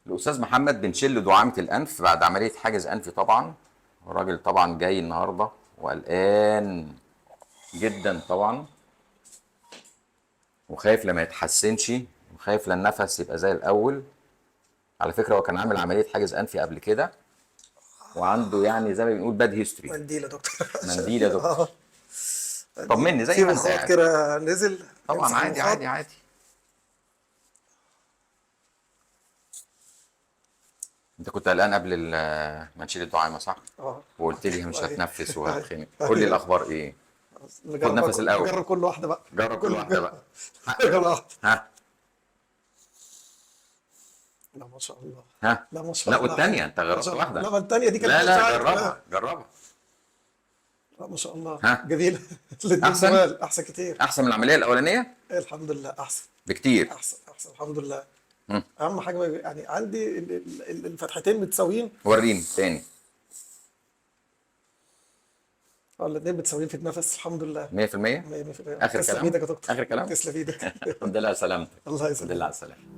الاستاذ محمد بنشيل له دعامه الانف بعد عمليه حاجز انفي طبعا. الراجل طبعا جاي النهارده وقلقان جدا طبعا، وخايف لما يتحسنش، وخايف لما النفس يبقى زي الاول. على فكره هو كان عامل عمليه حاجز انفي قبل كده، وعنده يعني زي ما بنقول باد هيستوري. منديل يا دكتور. منديل يا دكتور. اه منديل طمني زي في ما انت مخاط قاعد. كده نزل، طبعا نمسح عادي المخاط. عادي عادي. انت كنت قلقان قبل ما نشيل الدعامه صح؟ اه وقلت لي مش ايوه هتنفس ايوه وهتخنق. قول لي ايوه. الاخبار ايه؟ خد نجرب نفس الاول. نجرب كل واحده بقى. جرب كل واحده بقى. كل واحده. ها لا ما شاء الله. ها. لا ما شاء لا الله. والتانيه انت ما جربت شاء الله. لا واحده. ما الثانيه دي كانت لا مش لا عارف. جربها جربها. لا ما شاء الله ها. جميله. الاثنين احسن. جمال، احسن كتير. احسن من العمليه الاولانيه الحمد لله احسن. بكتير. احسن احسن الحمد لله. مم. اهم حاجه يعني عندي الفتحتين متساويين. وريني تاني. اه الاثنين متساويين في النفس الحمد لله. 100%. 100%. اخر تسلم كلام. ايدك يا دكتور. اخر كلام. تسلم ايدك. الحمد لله على سلامتك. الله الحمد لله على يسلمك. السلامه.